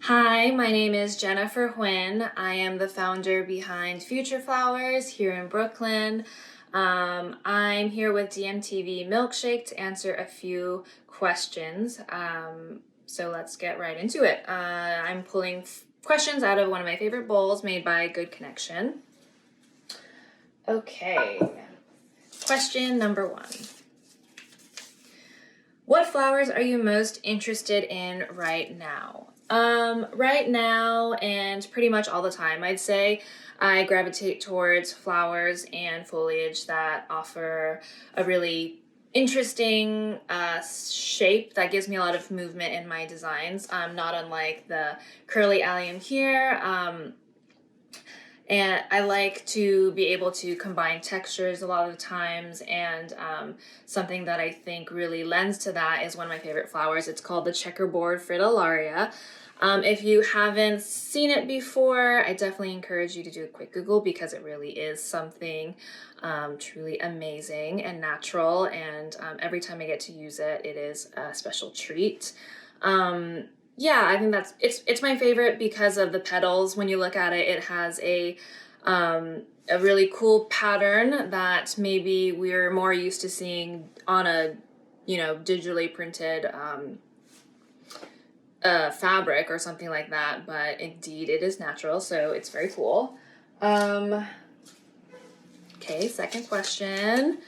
Hi, my name is Jennifer Huynh. I am the founder behind Future Flowers here in Brooklyn. I'm here with DMTV Milkshake to answer a few questions. So let's get right into it. I'm pulling questions out of one of my favorite bowls made by Good Connection. Okay, question number 1. What flowers are you most interested in right now? Right now and pretty much all the time, I'd say I gravitate towards flowers and foliage that offer a really interesting shape that gives me a lot of movement in my designs, not unlike the curly allium here. And I like to be able to combine textures a lot of the times, and something that I think really lends to that is one of my favorite flowers. It's called the checkerboard fritillaria. If you haven't seen it before, I definitely encourage you to do a quick Google because it really is something truly amazing and natural, and every time I get to use it, it is a special treat. Yeah, I think it's my favorite because of the petals. When you look at it, it has a really cool pattern that maybe we're more used to seeing on a, digitally printed fabric or something like that. But indeed, it is natural, so it's very cool. Okay, second question.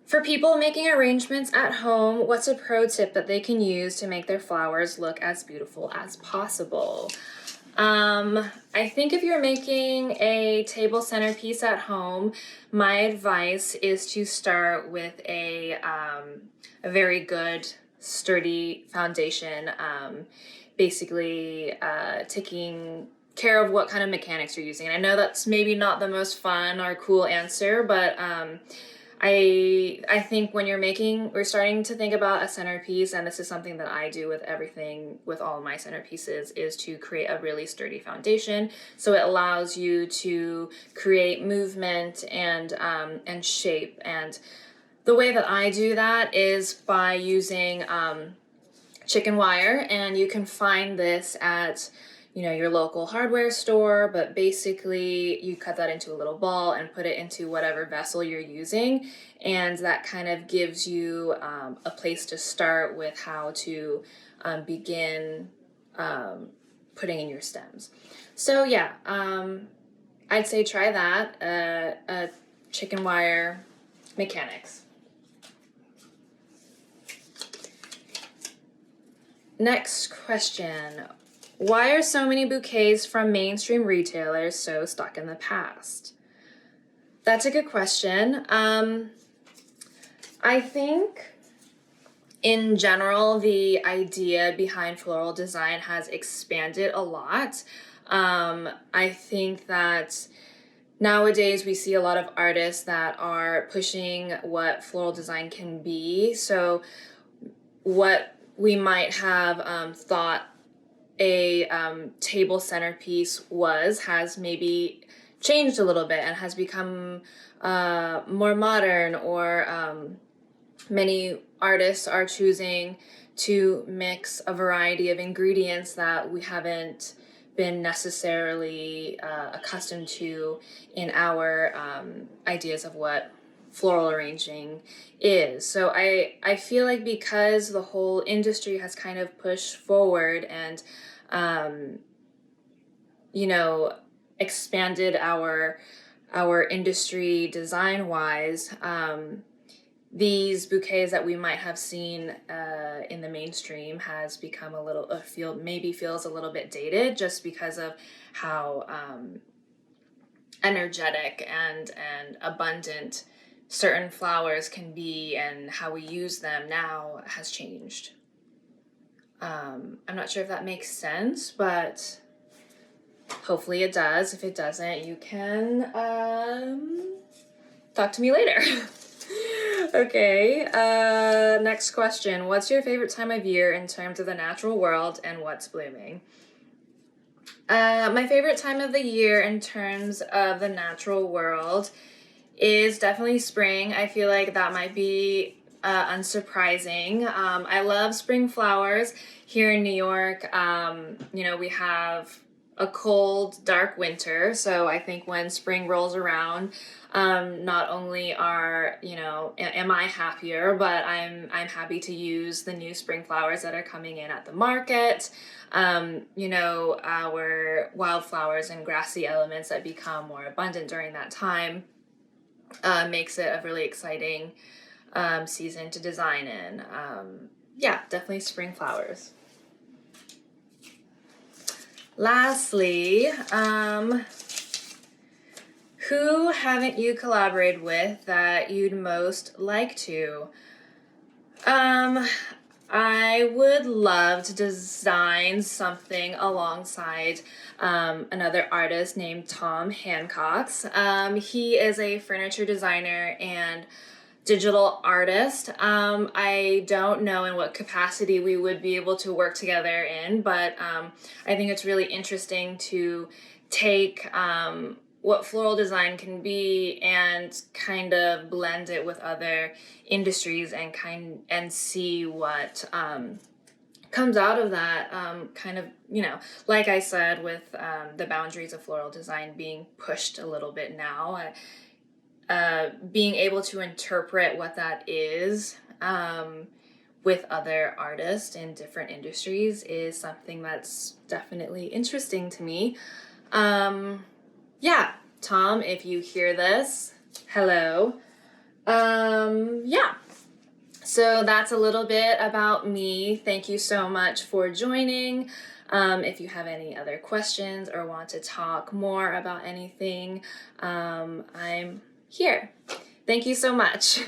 For people making arrangements at home, what's a pro tip that they can use to make their flowers look as beautiful as possible? I think if you're making a table centerpiece at home, my advice is to start with a very good, sturdy foundation, basically taking care of what kind of mechanics you're using. And I know that's maybe not the most fun or cool answer, but I think when we're starting to think about a centerpiece, and this is something that I do with everything, with all of my centerpieces, is to create a really sturdy foundation. So it allows you to create movement and shape. And the way that I do that is by using chicken wire, and you can find this at your local hardware store, but basically you cut that into a little ball and put it into whatever vessel you're using, and that kind of gives you a place to start with how to begin putting in your stems. So yeah, I'd say try that, chicken wire mechanics. Next question. Why are so many bouquets from mainstream retailers so stuck in the past? That's a good question. I think in general, the idea behind floral design has expanded a lot. I think that nowadays we see a lot of artists that are pushing what floral design can be. So what we might have thought a table centerpiece has maybe changed a little bit and has become more modern, or many artists are choosing to mix a variety of ingredients that we haven't been necessarily accustomed to in our ideas of what floral arranging is. So I feel like because the whole industry has kind of pushed forward and expanded our industry design wise, these bouquets that we might have seen in the mainstream has become feels a little bit dated, just because of how energetic and abundant certain flowers can be, and how we use them now has changed. I'm not sure if that makes sense, but hopefully it does. If it doesn't, you can talk to me later. Okay, next question. What's your favorite time of year in terms of the natural world, and what's blooming? My favorite time of the year in terms of the natural world is definitely spring. I feel like that might be unsurprising. I love spring flowers. Here in New York, you know, we have a cold, dark winter. So I think when spring rolls around, not only am I happier, but I'm happy to use the new spring flowers that are coming in at the market. You know, our wildflowers and grassy elements that become more abundant during that time makes it a really exciting season to design in. Yeah, definitely spring flowers. Lastly, who haven't you collaborated with that you'd most like to? I would love to design something alongside another artist named Tom Hancock's. He is a furniture designer and digital artist. I don't know in what capacity we would be able to work together in, but I think it's really interesting to take what floral design can be and kind of blend it with other industries and see what comes out of that. Kind of, you know, like I said, with the boundaries of floral design being pushed a little bit now. Being able to interpret what that is with other artists in different industries is something that's definitely interesting to me. Yeah, Tom, if you hear this, hello. Yeah. So that's a little bit about me. Thank you so much for joining. If you have any other questions or want to talk more about anything, I'm here. Thank you so much.